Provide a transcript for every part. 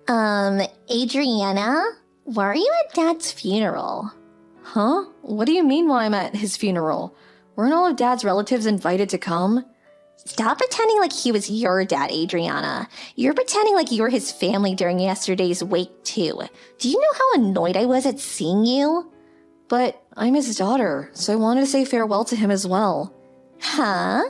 Adriana, why are you at Dad's funeral? Huh? What do you mean why I'm at his funeral? Weren't all of Dad's relatives invited to come? Stop pretending like he was your dad, Adriana. You're pretending like you were his family during yesterday's wake, too. Do you know how annoyed I was at seeing you? But I'm his daughter, so I wanted to say farewell to him as well. Huh?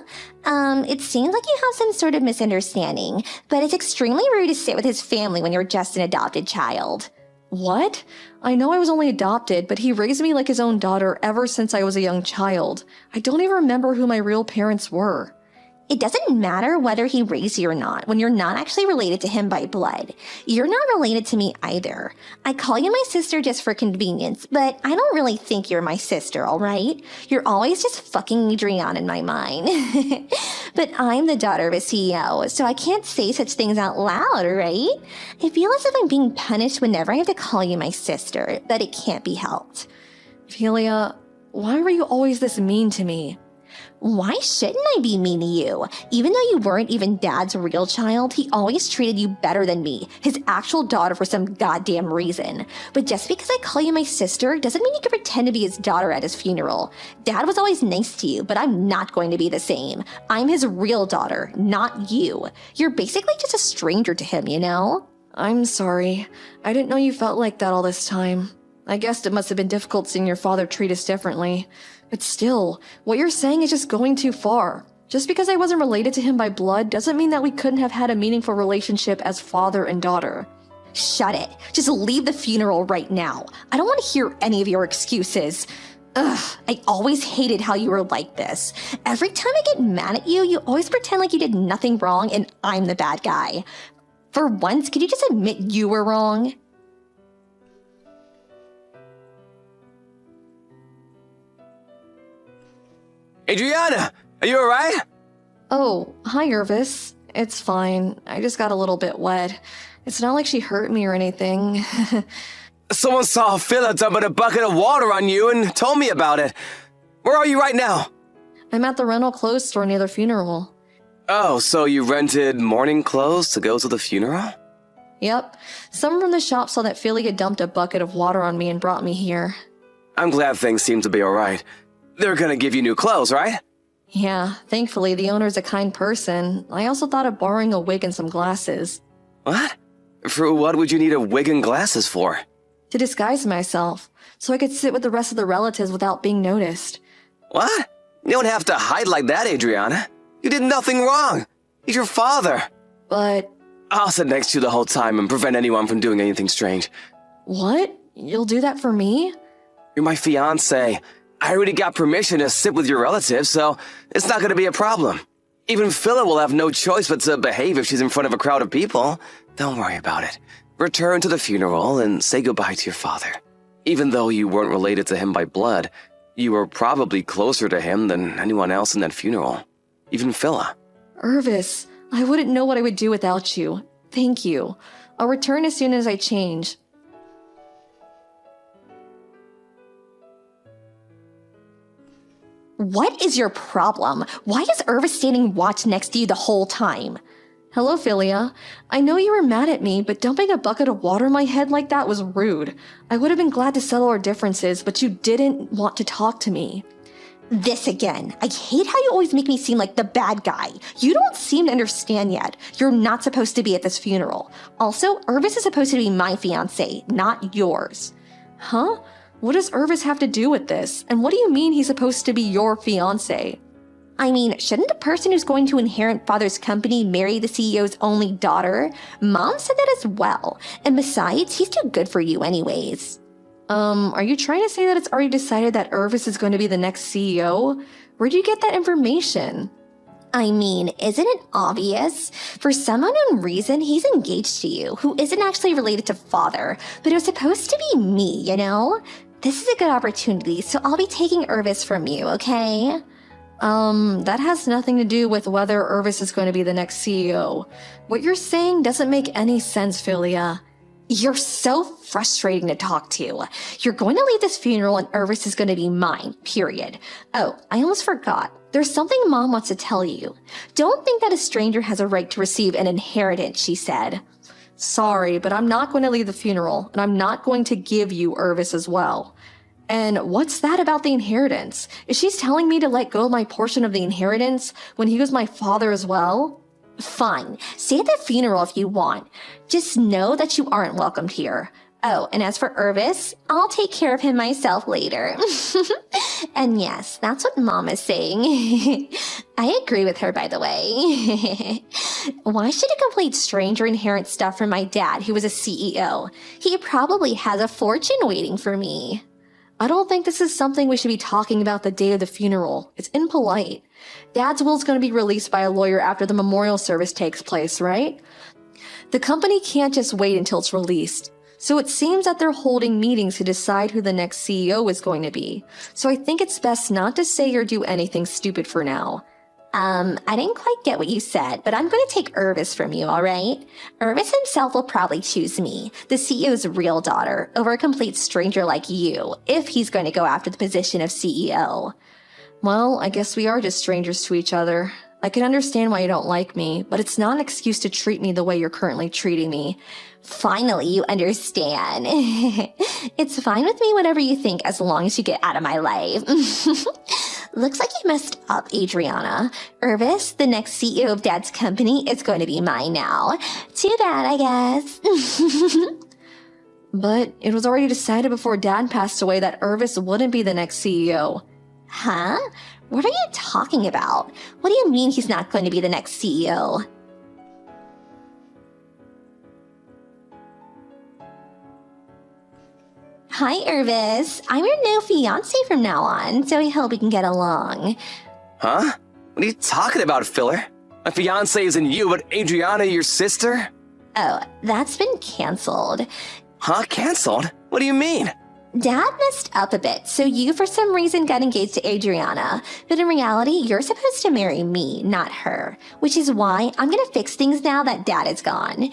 It seems like you have some sort of misunderstanding, but it's extremely rude to sit with his family when you're just an adopted child. What? I know I was only adopted, but he raised me like his own daughter ever since I was a young child. I don't even remember who my real parents were. It doesn't matter whether he raised you or not when you're not actually related to him by blood. You're not related to me either. I call you my sister just for convenience, but I don't really think you're my sister, alright? You're always just fucking Adriana in my mind. But I'm the daughter of a CEO, so I can't say such things out loud, right? I feel as if I'm being punished whenever I have to call you my sister, but it can't be helped. Philia, why were you always this mean to me? Why shouldn't I be mean to you? Even though you weren't even Dad's real child, he always treated you better than me, his actual daughter, for some goddamn reason. But just because I call you my sister doesn't mean you can pretend to be his daughter at his funeral. Dad was always nice to you, but I'm not going to be the same. I'm his real daughter, not you. You're basically just a stranger to him, you know? I'm sorry. I didn't know you felt like that all this time. I guessed it must have been difficult seeing your father treat us differently. But still, what you're saying is just going too far. Just because I wasn't related to him by blood doesn't mean that we couldn't have had a meaningful relationship as father and daughter. Shut it. Just leave the funeral right now. I don't want to hear any of your excuses. Ugh, I always hated how you were like this. Every time I get mad at you, you always pretend like you did nothing wrong and I'm the bad guy. For once, could you just admit you were wrong? Adriana, are you alright? Oh, hi, Irvis. It's fine. I just got a little bit wet. It's not like she hurt me or anything. Someone saw Phila dumping a bucket of water on you and told me about it. Where are you right now? I'm at the rental clothes store near the funeral. Oh, so you rented morning clothes to go to the funeral? Yep. Someone from the shop saw that Philly had dumped a bucket of water on me and brought me here. I'm glad things seem to be alright. They're gonna give you new clothes, right? Yeah, thankfully the owner's a kind person. I also thought of borrowing a wig and some glasses. What? For what would you need a wig and glasses for? To disguise myself, so I could sit with the rest of the relatives without being noticed. What? You don't have to hide like that, Adriana. You did nothing wrong. He's your father. But... I'll sit next to you the whole time and prevent anyone from doing anything strange. What? You'll do that for me? You're my fiancé. I already got permission to sit with your relatives, so it's not gonna be a problem. Even Phila will have no choice but to behave if she's in front of a crowd of people. Don't worry about it. Return to the funeral and say goodbye to your father. Even though you weren't related to him by blood, you were probably closer to him than anyone else in that funeral. Even Phila. Irvis, I wouldn't know what I would do without you. Thank you. I'll return as soon as I change. What is your problem? Why is Irvis standing watch next to you the whole time? Hello, Philia. I know you were mad at me, but dumping a bucket of water on my head like that was rude. I would have been glad to settle our differences, but you didn't want to talk to me. This again. I hate how you always make me seem like the bad guy. You don't seem to understand yet. You're not supposed to be at this funeral. Also, Irvis is supposed to be my fiancé, not yours. Huh? What does Irvis have to do with this? And what do you mean he's supposed to be your fiancé? I mean, shouldn't the person who's going to inherit father's company marry the CEO's only daughter? Mom said that as well. And besides, he's too good for you anyways. Are you trying to say that it's already decided that Irvis is going to be the next CEO? Where'd you get that information? I mean, isn't it obvious? For some unknown reason, he's engaged to you, who isn't actually related to father, but it was supposed to be me, you know? This is a good opportunity, so I'll be taking Irvis from you, okay? That has nothing to do with whether Irvis is going to be the next CEO. What you're saying doesn't make any sense, Philia. You're so frustrating to talk to. You're going to leave this funeral and Irvis is going to be mine, period. Oh, I almost forgot. There's something Mom wants to tell you. Don't think that a stranger has a right to receive an inheritance, she said. Sorry, but I'm not going to leave the funeral, and I'm not going to give you Irvis as well. And what's that about the inheritance? Is she telling me to let go of my portion of the inheritance when he was my father as well? Fine, stay at the funeral if you want. Just know that you aren't welcomed here. Oh, and as for Irvis, I'll take care of him myself later. And yes, that's what Mom is saying. I agree with her, by the way. Why should a complete stranger inherit stuff from my dad, who was a CEO? He probably has a fortune waiting for me. I don't think this is something we should be talking about the day of the funeral. It's impolite. Dad's will's going to be released by a lawyer after the memorial service takes place, right? The company can't just wait until it's released. So it seems that they're holding meetings to decide who the next CEO is going to be. So I think it's best not to say or do anything stupid for now. I didn't quite get what you said, but I'm going to take Irvis from you, all right? Irvis himself will probably choose me, the CEO's real daughter, over a complete stranger like you, if he's going to go after the position of CEO. Well, I guess we are just strangers to each other. I can understand why you don't like me, but it's not an excuse to treat me the way you're currently treating me. Finally, you understand. It's fine with me, whatever you think, as long as you get out of my life. Looks like you messed up, Adriana. Irvis, the next CEO of Dad's company, is going to be mine now. Too bad, I guess. But it was already decided before Dad passed away that Irvis wouldn't be the next CEO. Huh? What are you talking about? What do you mean he's not going to be the next CEO? Hi, Irvis. I'm your new fiancé from now on, so I hope we can get along. Huh? What are you talking about, Filler? My fiance isn't you, but Adriana, your sister? Oh, that's been canceled. Huh? Canceled? What do you mean? Dad messed up a bit, so you for some reason got engaged to Adriana. But in reality, you're supposed to marry me, not her. Which is why I'm gonna fix things now that Dad is gone.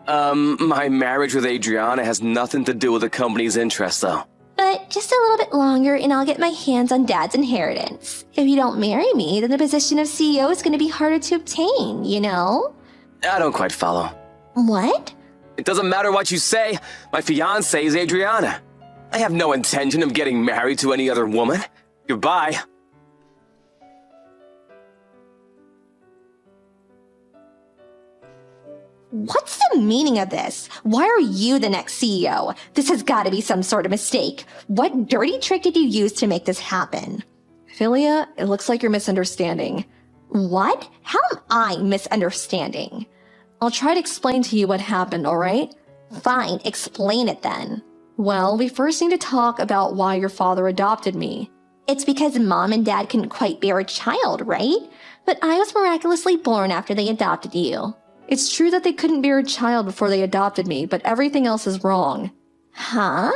My marriage with Adriana has nothing to do with the company's interests, though. But just a little bit longer and I'll get my hands on Dad's inheritance. If you don't marry me, then the position of CEO is gonna be harder to obtain, you know? I don't quite follow. What? It doesn't matter what you say. My fiance is Adriana. I have no intention of getting married to any other woman. Goodbye. What's the meaning of this? Why are you the next CEO? This has got to be some sort of mistake. What dirty trick did you use to make this happen? Philia, it looks like you're misunderstanding. What? How am I misunderstanding? I'll try to explain to you what happened, alright? Fine, explain it then. Well, we first need to talk about why your father adopted me. It's because Mom and Dad couldn't quite bear a child, right? But I was miraculously born after they adopted you. It's true that they couldn't bear a child before they adopted me, but everything else is wrong. Huh?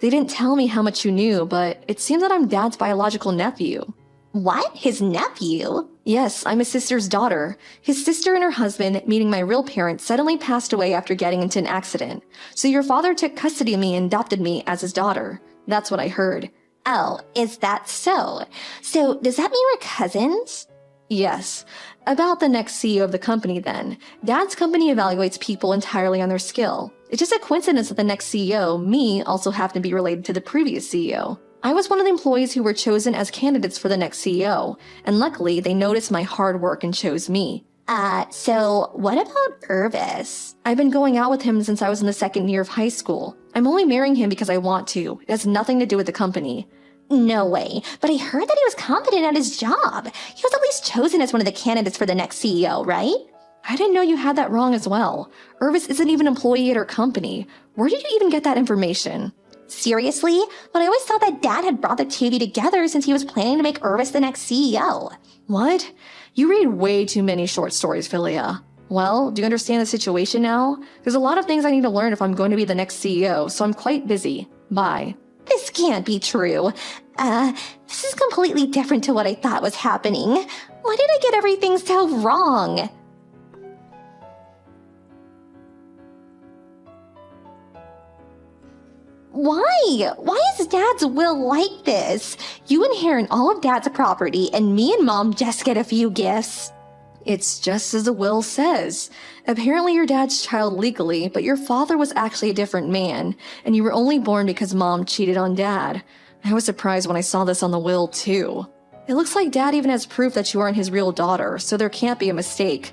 They didn't tell me how much you knew, but it seems that I'm Dad's biological nephew. What? His nephew? Yes, I'm his sister's daughter. His sister and her husband, meaning my real parents, suddenly passed away after getting into an accident. So your father took custody of me and adopted me as his daughter. That's what I heard. Oh, is that so? So does that mean we're cousins? Yes. About the next CEO of the company then. Dad's company evaluates people entirely on their skill. It's just a coincidence that the next CEO, me, also happened to be related to the previous CEO. I was one of the employees who were chosen as candidates for the next CEO, and luckily they noticed my hard work and chose me. So what about Irvis? I've been going out with him since I was in the second year of high school. I'm only marrying him because I want to. It has nothing to do with the company. No way, but I heard that he was competent at his job. He was at least chosen as one of the candidates for the next CEO, right? I didn't know you had that wrong as well. Irvis isn't even an employee at our company. Where did you even get that information? Seriously? But I always thought that Dad had brought the two of you together since he was planning to make Irvis the next CEO. What? You read way too many short stories, Philia. Well, do you understand the situation now? There's a lot of things I need to learn if I'm going to be the next CEO, so I'm quite busy. Bye. This can't be true. This is completely different to what I thought was happening. Why did I get everything so wrong? Why? Why is Dad's will like this? You inherit all of Dad's property and me and Mom just get a few gifts. It's just as the will says. Apparently you're dad's child legally, but your father was actually a different man, and you were only born because mom cheated on dad. I was surprised when I saw this on the will, too. It looks like dad even has proof that you aren't his real daughter, so there can't be a mistake.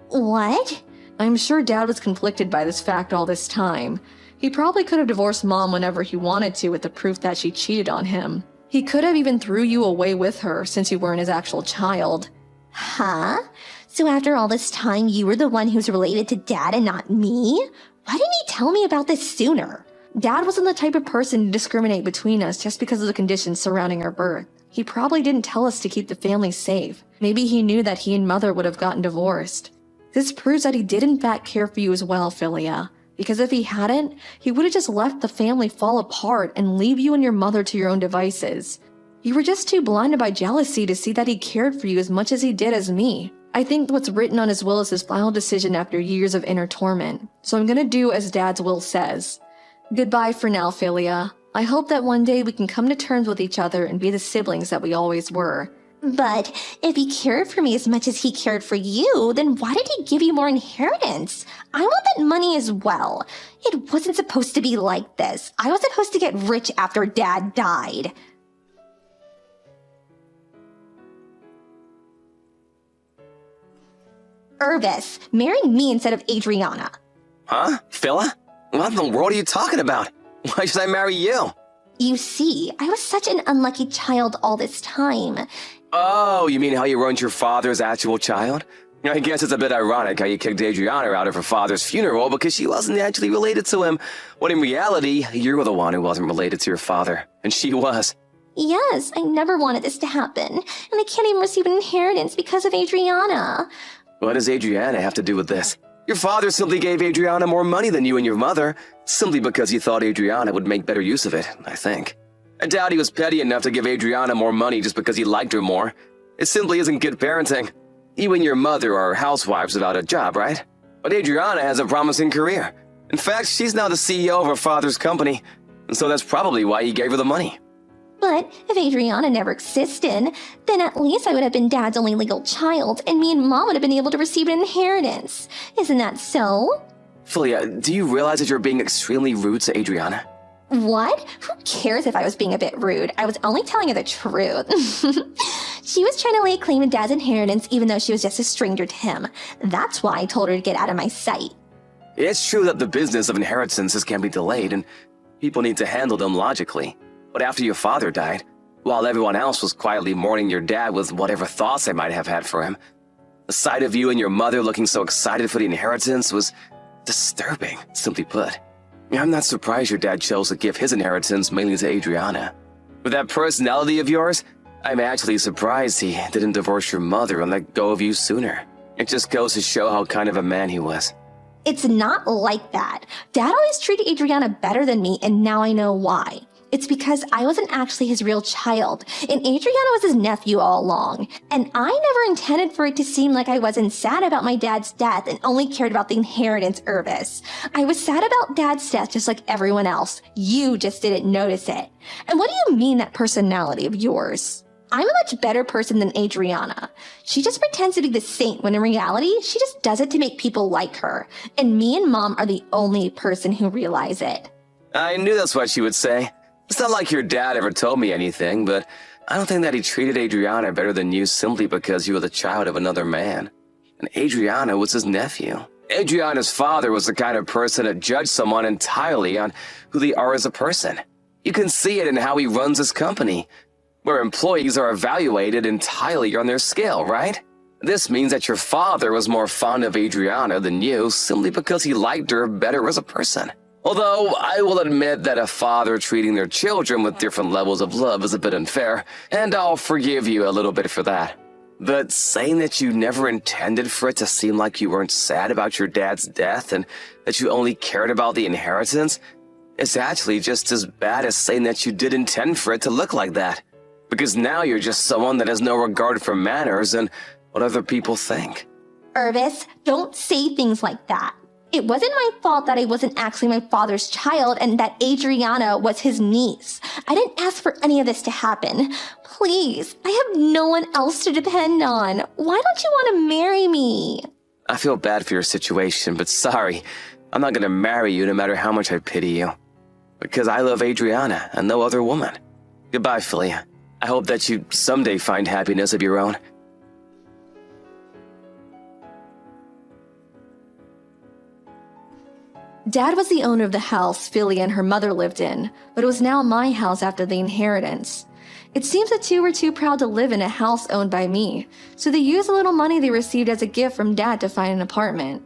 What? I'm sure dad was conflicted by this fact all this time. He probably could have divorced mom whenever he wanted to with the proof that she cheated on him. He could have even threw you away with her since you weren't his actual child. Huh? So after all this time, you were the one who's related to Dad and not me? Why didn't he tell me about this sooner? Dad wasn't the type of person to discriminate between us just because of the conditions surrounding our birth. He probably didn't tell us to keep the family safe. Maybe he knew that he and mother would have gotten divorced. This proves that he did in fact care for you as well, Philia. Because if he hadn't, he would have just left the family fall apart and leave you and your mother to your own devices. You were just too blinded by jealousy to see that he cared for you as much as he did as me. I think what's written on his will is his final decision after years of inner torment. So I'm gonna do as Dad's will says. Goodbye for now, Philia. I hope that one day we can come to terms with each other and be the siblings that we always were. But if he cared for me as much as he cared for you, then why did he give you more inheritance? I want that money as well. It wasn't supposed to be like this. I was supposed to get rich after Dad died. Irvis, marry me instead of Adriana. Huh? Phila? What in the world are you talking about? Why should I marry you? You see, I was such an unlucky child all this time. Oh, you mean how you ruined your father's actual child? I guess it's a bit ironic how you kicked Adriana out of her father's funeral because she wasn't actually related to him, when in reality, you were the one who wasn't related to your father, and she was. Yes, I never wanted this to happen, and I can't even receive an inheritance because of Adriana. What does Adriana have to do with this? Your father simply gave Adriana more money than you and your mother, simply because he thought Adriana would make better use of it, I think. I doubt he was petty enough to give Adriana more money just because he liked her more. It simply isn't good parenting. You and your mother are housewives without a job, right? But Adriana has a promising career. In fact, she's now the CEO of her father's company, and so that's probably why he gave her the money. But if Adriana never existed, then at least I would have been Dad's only legal child, and me and Mom would have been able to receive an inheritance. Isn't that so? Philia, do you realize that you're being extremely rude to Adriana? What? Who cares if I was being a bit rude? I was only telling her the truth. She was trying to lay claim to Dad's inheritance even though she was just a stranger to him. That's why I told her to get out of my sight. It's true that the business of inheritances can be delayed, and people need to handle them logically. But after your father died, while everyone else was quietly mourning your dad with whatever thoughts they might have had for him, the sight of you and your mother looking so excited for the inheritance was disturbing, simply put. I'm not surprised your dad chose to give his inheritance mainly to Adriana. With that personality of yours, I'm actually surprised he didn't divorce your mother and let go of you sooner. It just goes to show how kind of a man he was. It's not like that. Dad always treated Adriana better than me, and now I know why. It's because I wasn't actually his real child, and Adriana was his nephew all along. And I never intended for it to seem like I wasn't sad about my dad's death and only cared about the inheritance, Irvis. I was sad about Dad's death just like everyone else. You just didn't notice it. And what do you mean, that personality of yours? I'm a much better person than Adriana. She just pretends to be the saint when in reality, she just does it to make people like her. And me and Mom are the only person who realize it. I knew that's what she would say. It's not like your dad ever told me anything, but I don't think that he treated Adriana better than you simply because you were the child of another man. And Adriana was his nephew. Adriana's father was the kind of person that judged someone entirely on who they are as a person. You can see it in how he runs his company, where employees are evaluated entirely on their scale, right? This means that your father was more fond of Adriana than you simply because he liked her better as a person. Although, I will admit that a father treating their children with different levels of love is a bit unfair, and I'll forgive you a little bit for that. But saying that you never intended for it to seem like you weren't sad about your dad's death and that you only cared about the inheritance is actually just as bad as saying that you did intend for it to look like that. Because now you're just someone that has no regard for manners and what other people think. Irvis, don't say things like that. It wasn't my fault that I wasn't actually my father's child and that Adriana was his niece. I didn't ask for any of this to happen. Please, I have no one else to depend on. Why don't you want to marry me? I feel bad for your situation, but sorry. I'm not gonna marry you no matter how much I pity you. Because I love Adriana and no other woman. Goodbye, Philia. I hope that you someday find happiness of your own. Dad was the owner of the house Philly and her mother lived in, but it was now my house after the inheritance. It seems the two were too proud to live in a house owned by me, so they used the little money they received as a gift from Dad to find an apartment.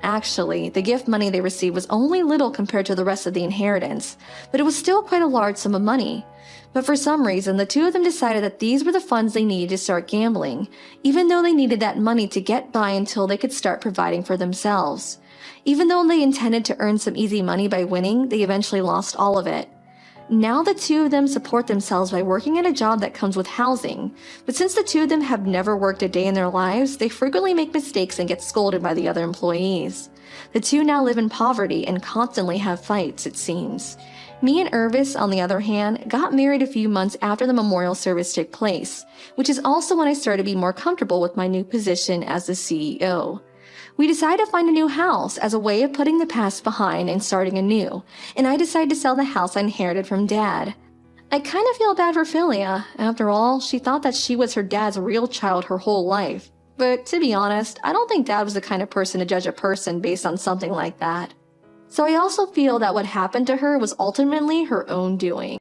Actually, the gift money they received was only little compared to the rest of the inheritance, but it was still quite a large sum of money. But for some reason, the two of them decided that these were the funds they needed to start gambling, even though they needed that money to get by until they could start providing for themselves. Even though they intended to earn some easy money by winning, they eventually lost all of it. Now the two of them support themselves by working at a job that comes with housing, but since the two of them have never worked a day in their lives, they frequently make mistakes and get scolded by the other employees. The two now live in poverty and constantly have fights, it seems. Me and Irvis, on the other hand, got married a few months after the memorial service took place, which is also when I started to be more comfortable with my new position as the CEO. We decided to find a new house as a way of putting the past behind and starting anew, and I decided to sell the house I inherited from Dad. I kind of feel bad for Philia. After all, she thought that she was her dad's real child her whole life. But to be honest, I don't think Dad was the kind of person to judge a person based on something like that. So I also feel that what happened to her was ultimately her own doing.